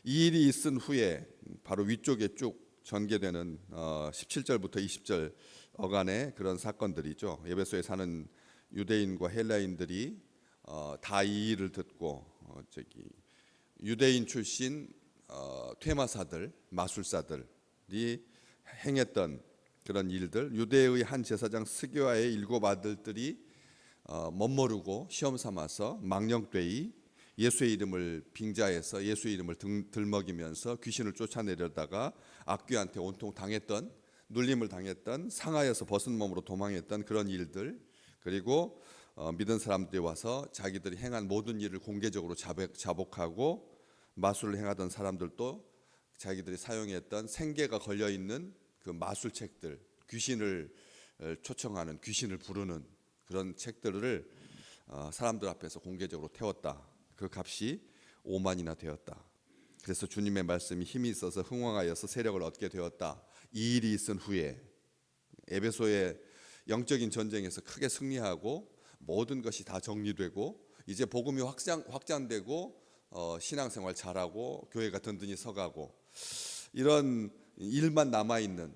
이 일이 있은 후에 바로 위쪽에 쭉 전개되는 17절부터 20절 어간의 그런 사건들이죠. 에베소에 사는 유대인과 헬라인들이 다 이 일을 듣고 유대인 출신 퇴마사들, 마술사들이 행했던 그런 일들, 유대의 한 제사장 스게와의 7 아들들이 멋모르고 시험 삼아서 망령되이 예수의 이름을 빙자해서 예수의 이름을 들먹이면서 귀신을 쫓아내려다가 악귀한테 온통 당했던, 눌림을 당했던, 상하여서 벗은 몸으로 도망했던 그런 일들, 그리고 믿은 사람들이 와서 자기들이 행한 모든 일을 공개적으로 자복하고 마술을 행하던 사람들도 자기들이 사용했던 생계가 걸려있는 그 마술책들, 귀신을 초청하는, 귀신을 부르는 그런 책들을 사람들 앞에서 공개적으로 태웠다. 그 값이 5만이나 되었다. 그래서 주님의 말씀이 힘이 있어서 흥왕하여서 세력을 얻게 되었다. 이 일이 있은 후에 에베소의 영적인 전쟁에서 크게 승리하고 모든 것이 다 정리되고 이제 복음이 확장되고 신앙생활 잘하고 교회가 든든히 서가고 이런 일만 남아있는,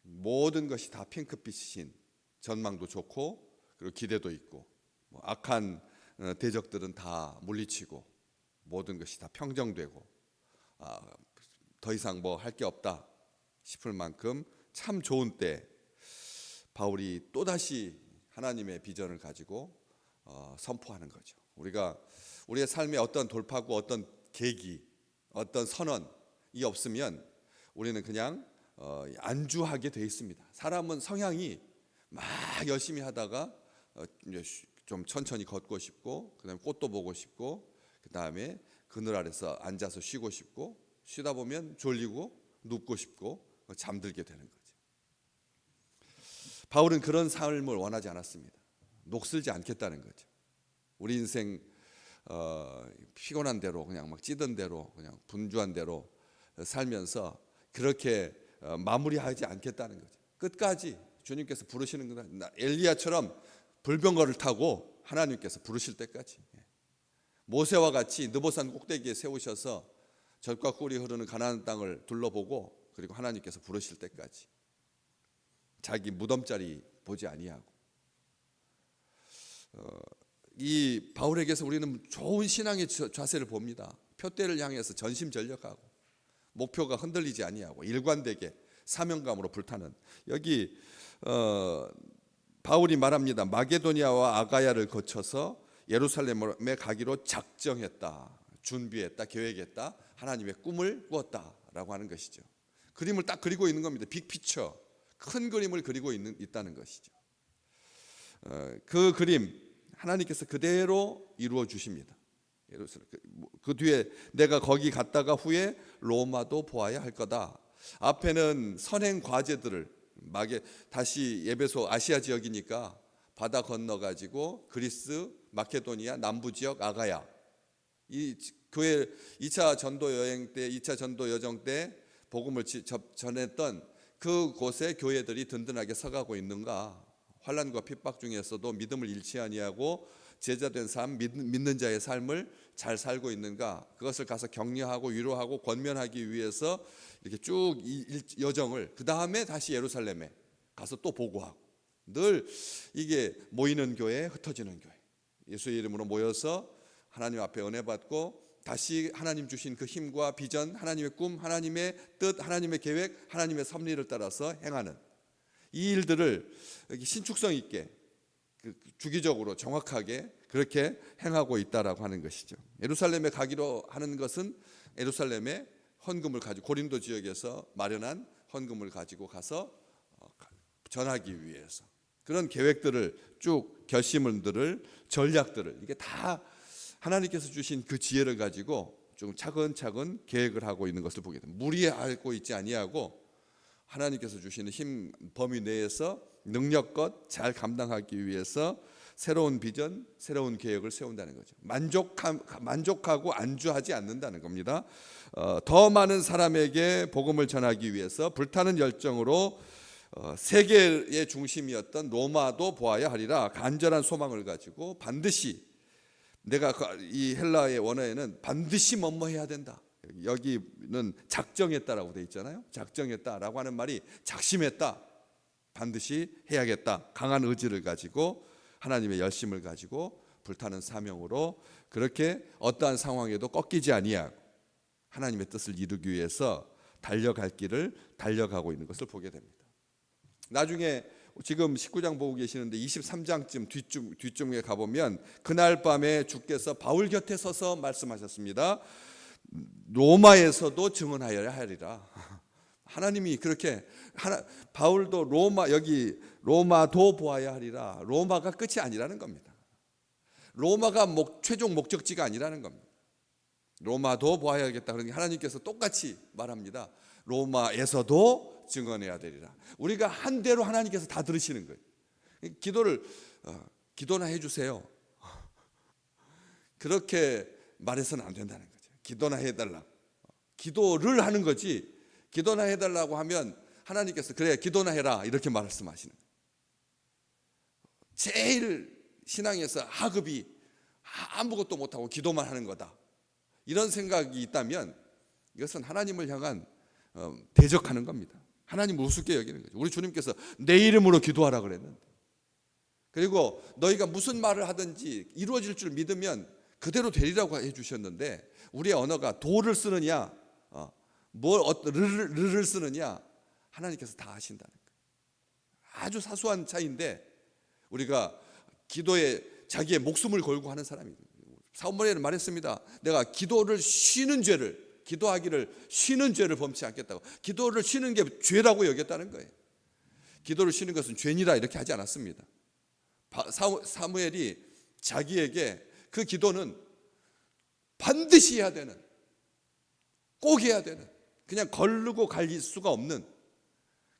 모든 것이 다 핑크빛인, 전망도 좋고 그리고 기대도 있고 악한 대적들은 다 물리치고 모든 것이 다 평정되고 더 이상 뭐 할 게 없다 싶을 만큼 참 좋은 때 바울이 또다시 하나님의 비전을 가지고 선포하는 거죠. 우리의 삶에 어떤 돌파구, 어떤 계기, 어떤 선언이 없으면 우리는 그냥 안주하게 돼 있습니다. 사람은 성향이 막 열심히 하다가 좀 천천히 걷고 싶고, 그다음에 꽃도 보고 싶고, 그다음에 그늘 아래서 앉아서 쉬고 싶고, 쉬다 보면 졸리고 눕고 싶고 잠들게 되는 거죠. 바울은 그런 삶을 원하지 않았습니다. 녹슬지 않겠다는 거죠. 우리 인생 피곤한 대로 그냥 막 찌든 대로 그냥 분주한 대로 살면서 그렇게 마무리하지 않겠다는 거죠. 끝까지 주님께서 부르시는 건 엘리야처럼 불병거를 타고 하나님께서 부르실 때까지, 모세와 같이 느보산 꼭대기에 세우셔서 젖과 꿀이 흐르는 가나안 땅을 둘러보고 그리고 하나님께서 부르실 때까지 자기 무덤자리 보지 아니하고, 이 바울에게서 우리는 좋은 신앙의 자세를 봅니다. 표대를 향해서 전심전력하고 목표가 흔들리지 아니하고 일관되게 사명감으로 불타는, 여기 바울이 말합니다. 마게도니아와 아가야를 거쳐서 예루살렘에 가기로 작정했다, 준비했다, 계획했다, 하나님의 꿈을 꾸었다라고 하는 것이죠. 그림을 딱 그리고 있는 겁니다. 빅피처, 큰 그림을 그리고 있다는 것이죠. 그 그림 하나님께서 그대로 이루어 주십니다. 그 뒤에 내가 거기 갔다가 후에 로마도 보아야 할 거다. 앞에는 선행 과제들을 다시 에베소 아시아 지역이니까 바다 건너 가지고 그리스, 마케도니아, 남부 지역 아가야, 이 교회 2차 전도 여행 때, 2차 전도 여정 때 복음을 전했던 그곳에 교회들이 든든하게 서가고 있는가? 환난과 핍박 중에서도 믿음을 잃지 아니하고 제자된 삶, 믿는 자의 삶을 잘 살고 있는가? 그것을 가서 격려하고 위로하고 권면하기 위해서 이렇게 쭉 여정을, 그 다음에 다시 예루살렘에 가서 또 보고하고, 늘 이게 모이는 교회, 흩어지는 교회, 예수의 이름으로 모여서 하나님 앞에 은혜 받고 다시 하나님 주신 그 힘과 비전, 하나님의 꿈, 하나님의 뜻, 하나님의 계획, 하나님의 섭리를 따라서 행하는 이 일들을 신축성 있게 주기적으로 정확하게 그렇게 행하고 있다라고 하는 것이죠. 예루살렘에 가기로 하는 것은 예루살렘에 헌금을 가지고, 고린도 지역에서 마련한 헌금을 가지고 가서 전하기 위해서 그런 계획들을 쭉, 결심들을, 전략들을, 이게 다 하나님께서 주신 그 지혜를 가지고 좀 차근차근 계획을 하고 있는 것을 보게 됩니다. 무리하고 있지 아니하고 하나님께서 주시는 힘 범위 내에서 능력껏 잘 감당하기 위해서 새로운 비전, 새로운 계획을 세운다는 거죠. 만족하고 안주하지 않는다는 겁니다. 더 많은 사람에게 복음을 전하기 위해서 불타는 열정으로 세계의 중심이었던 로마도 보아야 하리라 간절한 소망을 가지고 반드시, 내가 이 헬라의 원어에는 반드시 뭐뭐 해야 된다, 여기는 작정했다라고 돼 있잖아요. 작정했다라고 하는 말이 작심했다, 반드시 해야겠다, 강한 의지를 가지고 하나님의 열심을 가지고 불타는 사명으로 그렇게 어떠한 상황에도 꺾이지 아니하고 하나님의 뜻을 이루기 위해서 달려갈 길을 달려가고 있는 것을 보게 됩니다. 나중에 지금 19장 보고 계시는데 23장쯤 뒤쪽에 가보면 그날 밤에 주께서 바울 곁에 서서 말씀하셨습니다. 로마에서도 증언하여야 하리라. 하나님이 그렇게 바울도 여기 로마도 보아야 하리라. 로마가 끝이 아니라는 겁니다. 로마가 최종 목적지가 아니라는 겁니다. 로마도 보아야겠다. 그러니 하나님께서 똑같이 말합니다. 로마에서도 증언해야 되리라. 우리가 한 대로 하나님께서 다 들으시는 거예요. 기도나 해주세요. 그렇게 말해서는 안 된다는 거죠. 기도나 해달라. 기도를 하는 거지. 기도나 해달라고 하면 하나님께서 그래 기도나 해라 이렇게 말씀하시는 거예요. 제일 신앙에서 하급이 아무것도 못하고 기도만 하는 거다, 이런 생각이 있다면 이것은 하나님을 향한 대적하는 겁니다. 하나님을 우습게 여기는 거죠. 우리 주님께서 내 이름으로 기도하라 그랬는데, 그리고 너희가 무슨 말을 하든지 이루어질 줄 믿으면 그대로 되리라고 해주셨는데 우리의 언어가 도를 쓰느냐 르를 쓰느냐 하나님께서 다 하신다는 거예요. 아주 사소한 차이인데 우리가 기도에 자기의 목숨을 걸고 하는 사람입니다. 사무엘은 말했습니다. 내가 기도하기를 쉬는 죄를 범치 않겠다고. 기도를 쉬는 게 죄라고 여겼다는 거예요. 기도를 쉬는 것은 죄니라 이렇게 하지 않았습니다. 사무엘이 자기에게 그 기도는 반드시 해야 되는, 꼭 해야 되는, 그냥 거르고 갈 수가 없는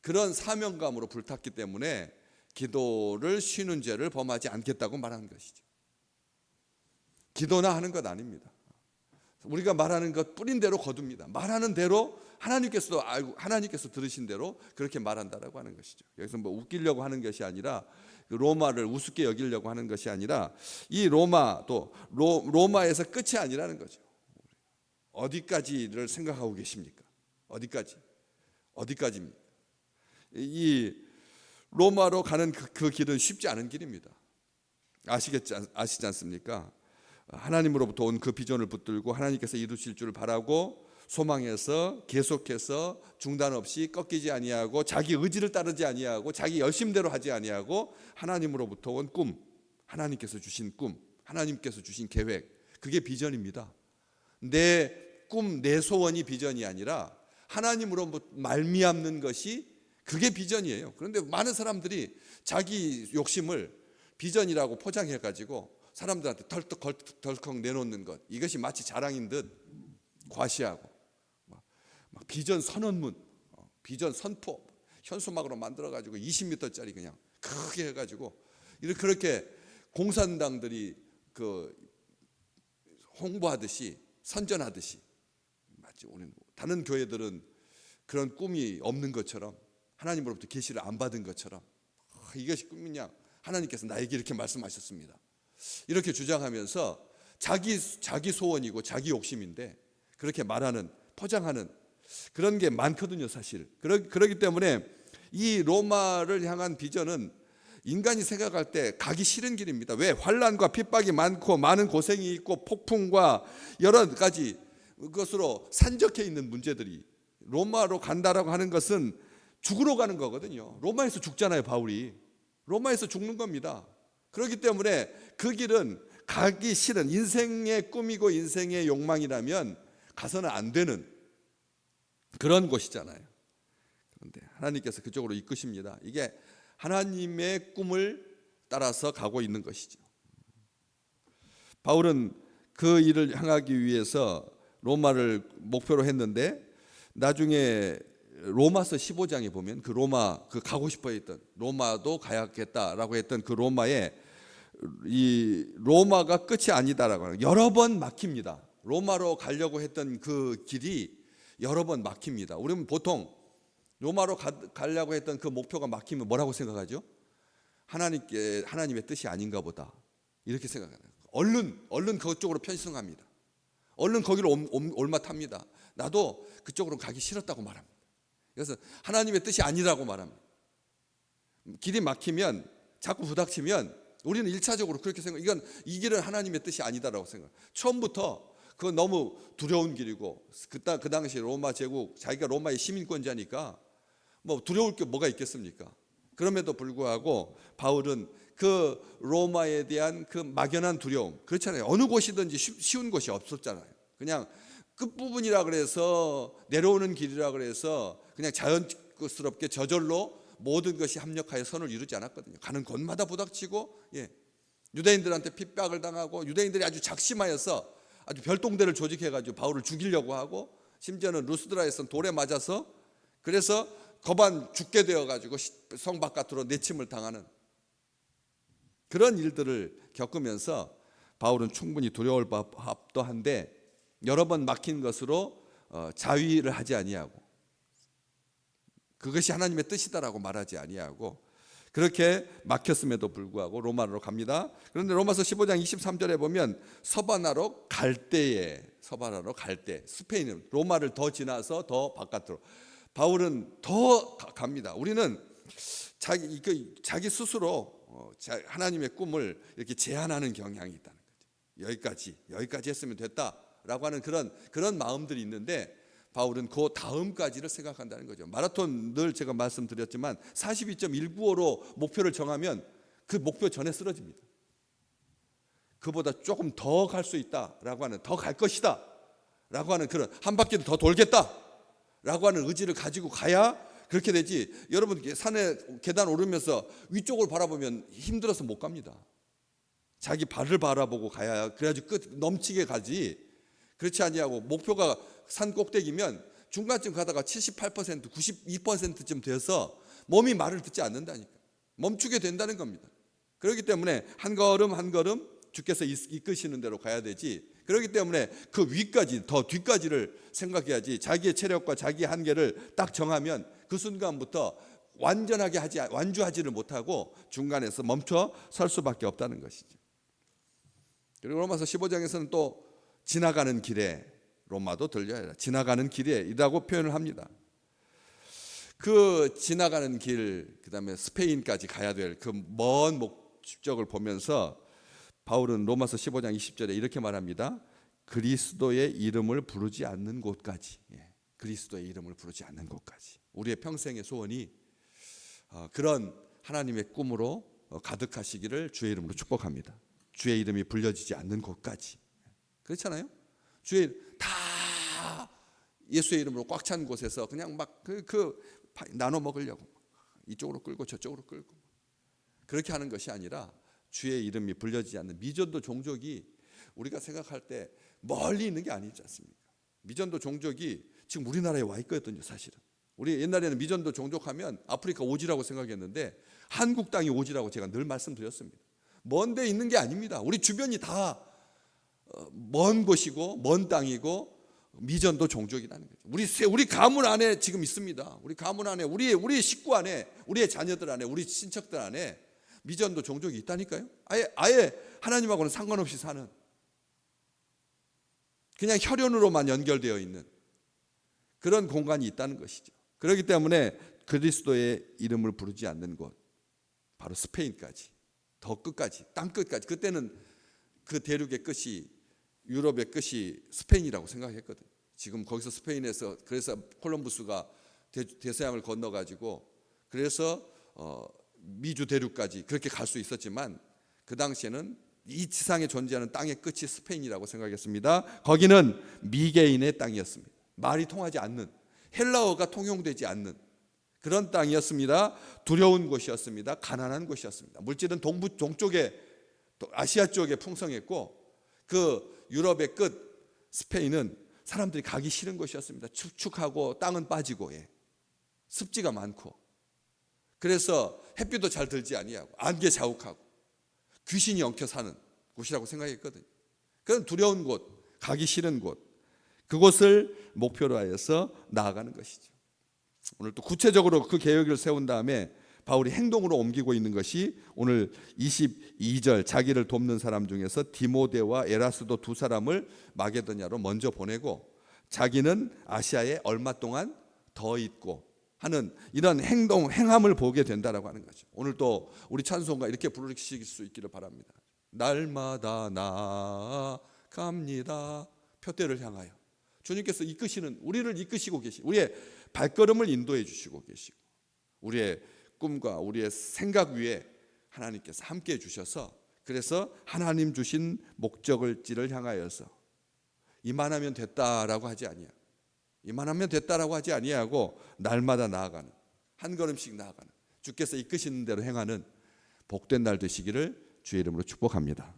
그런 사명감으로 불탔기 때문에 기도를 쉬는 죄를 범하지 않겠다고 말하는 것이죠. 기도나 하는 것 아닙니다. 우리가 말하는 것 뿌린 대로 거둡니다. 말하는 대로 하나님께서도 알고 하나님께서 들으신 대로 그렇게 말한다라고 하는 것이죠. 여기서 웃기려고 하는 것이 아니라 로마를 우습게 여기려고 하는 것이 아니라 이 로마도 로마에서 끝이 아니라는 거죠. 어디까지를 생각하고 계십니까? 어디까지입니까? 이 로마로 가는 그 길은 쉽지 않은 길입니다. 아시지 않습니까? 하나님으로부터 온 그 비전을 붙들고 하나님께서 이루실 줄 바라고 소망해서 계속해서 중단 없이 꺾이지 아니하고 자기 의지를 따르지 아니하고 자기 열심대로 하지 아니하고 하나님으로부터 온 꿈, 하나님께서 주신 꿈, 하나님께서 주신 계획, 그게 비전입니다. 내 꿈, 내 소원이 비전이 아니라 하나님으로부터 말미암는 것이 그게 비전이에요. 그런데 많은 사람들이 자기 욕심을 비전이라고 포장해가지고 사람들한테 덜컥 내놓는 것, 이것이 마치 자랑인 듯 과시하고 막 비전 선언문, 비전 선포 현수막으로 만들어가지고 20m짜리 그냥 크게 해가지고 그렇게 공산당들이 그 홍보하듯이 선전하듯이, 마치 오늘 다른 교회들은 그런 꿈이 없는 것처럼 하나님으로부터 계시를 안 받은 것처럼 이것이 꿈이냐, 하나님께서 나에게 이렇게 말씀하셨습니다, 이렇게 주장하면서 자기 소원이고 자기 욕심인데 그렇게 말하는, 포장하는 그런 게 많거든요, 사실. 그렇기 때문에 이 로마를 향한 비전은 인간이 생각할 때 가기 싫은 길입니다. 왜? 환난과 핍박이 많고 많은 고생이 있고 폭풍과 여러 가지 것으로 산적해 있는 문제들이, 로마로 간다라고 하는 것은 죽으러 가는 거거든요. 로마에서 죽잖아요, 바울이. 로마에서 죽는 겁니다. 그렇기 때문에 그 길은 가기 싫은, 인생의 꿈이고 인생의 욕망이라면 가서는 안 되는 그런 곳이잖아요. 그런데 하나님께서 그쪽으로 이끄십니다. 이게 하나님의 꿈을 따라서 가고 있는 것이죠. 바울은 그 일을 향하기 위해서 로마를 목표로 했는데 나중에 로마서 15장에 보면 그 로마, 그 가고 싶어 했던, 로마도 가야겠다라고 했던 그 로마에, 이 로마가 끝이 아니다라고 하는, 여러 번 막힙니다. 로마로 가려고 했던 그 길이 여러 번 막힙니다. 우리는 보통 로마로 가려고 했던 그 목표가 막히면 뭐라고 생각하죠? 하나님의 뜻이 아닌가 보다, 이렇게 생각해요. 얼른 그쪽으로 편승합니다. 얼른 거기로 올마탑니다. 나도 그쪽으로 가기 싫었다고 말합니다. 그래서 하나님의 뜻이 아니라고 말합니다. 길이 막히면 자꾸 부닥치면 우리는 1차적으로 그렇게 생각. 이건 이 길은 하나님의 뜻이 아니다라고 생각. 처음부터 그건 너무 두려운 길이고 그 당시 로마 제국 자기가 로마의 시민권자니까 뭐 두려울 게 뭐가 있겠습니까? 그럼에도 불구하고 바울은 그 로마에 대한 그 막연한 두려움 그렇잖아요. 어느 곳이든지 쉬운 곳이 없었잖아요. 그냥 끝부분이라 그래서 내려오는 길이라 그래서 그냥 자연스럽게 저절로 모든 것이 합력하여 선을 이루지 않았거든요. 가는 곳마다 부닥치고 유대인들한테 핍박을 당하고 유대인들이 아주 작심하여서 아주 별동대를 조직해가지고 바울을 죽이려고 하고 심지어는 루스드라에서는 돌에 맞아서 그래서 거반 죽게 되어가지고 성 바깥으로 내침을 당하는 그런 일들을 겪으면서 바울은 충분히 두려울 법도 한데 여러 번 막힌 것으로 자위를 하지 아니하고 그것이 하나님의 뜻이다라고 말하지 아니하고 그렇게 막혔음에도 불구하고 로마로 갑니다. 그런데 로마서 15장 23절에 보면 서바나로 갈 때 스페인 로마를 더 지나서 더 바깥으로 바울은 더 갑니다. 우리는 자기 스스로 하나님의 꿈을 이렇게 제한하는 경향이 있다는 거죠. 여기까지 했으면 됐다라고 하는 그런 마음들이 있는데 바울은 그 다음까지를 생각한다는 거죠. 마라톤 늘 제가 말씀드렸지만 42.195로 목표를 정하면 그 목표 전에 쓰러집니다. 그보다 조금 더 갈 수 있다라고 하는 더 갈 것이다 라고 하는 그런 한 바퀴도 더 돌겠다 라고 하는 의지를 가지고 가야 그렇게 되지. 여러분 산에 계단 오르면서 위쪽을 바라보면 힘들어서 못 갑니다. 자기 발을 바라보고 가야 그래야지 끝 넘치게 가지. 그렇지 아니하고 목표가 산 꼭대기면 중간쯤 가다가 78% 92%쯤 돼서 몸이 말을 듣지 않는다니까. 멈추게 된다는 겁니다. 그렇기 때문에 한 걸음 한 걸음 주께서 이끄시는 대로 가야 되지. 그렇기 때문에 그 위까지 더 뒤까지를 생각해야지. 자기의 체력과 자기의 한계를 딱 정하면 그 순간부터 완전하게 완주하지를 못하고 중간에서 멈춰 설 수밖에 없다는 것이죠. 그리고 로마서 15장에서는 또 지나가는 길에 로마도 들려야 지나가는 길에이라고 표현을 합니다. 그 지나가는 길 그다음에 스페인까지 가야 될 그 먼 목적을 보면서 바울은 로마서 15장 20절에 이렇게 말합니다. 그리스도의 이름을 부르지 않는 곳까지. 그리스도의 이름을 부르지 않는 곳까지. 우리의 평생의 소원이 그런 하나님의 꿈으로 가득하시기를 주의 이름으로 축복합니다. 주의 이름이 불려지지 않는 곳까지. 그렇잖아요. 주의 다 예수의 이름으로 꽉 찬 곳에서 그냥 막 나눠 먹으려고 이쪽으로 끌고 저쪽으로 끌고 그렇게 하는 것이 아니라 주의 이름이 불려지지 않는 미전도 종족이 우리가 생각할 때 멀리 있는 게 아니지 않습니까? 미전도 종족이 지금 우리나라에 와 있거든요. 사실은 우리 옛날에는 미전도 종족하면 아프리카 오지라고 생각했는데 한국 땅이 오지라고 제가 늘 말씀드렸습니다. 먼 데 있는 게 아닙니다. 우리 주변이 다 먼 곳이고 먼 땅이고 미전도 종족이라는 거죠. 우리 가문 안에 지금 있습니다. 우리 가문 안에 우리 식구 안에 우리의 자녀들 안에 우리 친척들 안에 미전도 종족이 있다니까요. 아예 하나님하고는 상관없이 사는 그냥 혈연으로만 연결되어 있는 그런 공간이 있다는 것이죠. 그렇기 때문에 그리스도의 이름을 부르지 않는 곳 바로 스페인까지 더 끝까지 땅 끝까지 그때는 그 대륙의 끝이 유럽의 끝이 스페인이라고 생각했거든요. 지금 거기서 스페인에서 그래서 콜럼부스가 대서양을 건너가지고 그래서 미주 대륙까지 그렇게 갈 수 있었지만 그 당시에는 이 지상에 존재하는 땅의 끝이 스페인이라고 생각했습니다. 거기는 미개인의 땅이었습니다. 말이 통하지 않는 헬라어가 통용되지 않는 그런 땅이었습니다. 두려운 곳이었습니다. 가난한 곳이었습니다. 물질은 동쪽에 아시아 쪽에 풍성했고 그 유럽의 끝 스페인은 사람들이 가기 싫은 곳이었습니다. 축축하고 땅은 빠지고 습지가 많고 그래서 햇빛도 잘 들지 아니하고 안개 자욱하고 귀신이 엉켜 사는 곳이라고 생각했거든요. 그건 두려운 곳, 가기 싫은 곳 그곳을 목표로 하여서 나아가는 것이죠. 오늘 또 구체적으로 그 계획을 세운 다음에 바울이 행동으로 옮기고 있는 것이 오늘 22절 자기를 돕는 사람 중에서 디모데와 에라스도 두 사람을 마게도냐로 먼저 보내고 자기는 아시아에 얼마 동안 더 있고 하는 이런 행함을 보게 된다라고 하는 거죠. 오늘 또 우리 찬송가 이렇게 부르실 수 있기를 바랍니다. 날마다 나아갑니다. 표대를 향하여. 주님께서 우리를 이끄시고 계시고 우리의 발걸음을 인도해 주시고 계시고 우리의 꿈과 우리의 생각 위에 하나님께서 함께 해 주셔서 그래서 하나님 주신 목적을지를 향하여서 이만하면 됐다라고 하지 아니하고 이만하면 됐다라고 하지 아니하고 날마다 나아가는 한 걸음씩 나아가는 주께서 이끄시는 대로 행하는 복된 날 되시기를 주의 이름으로 축복합니다.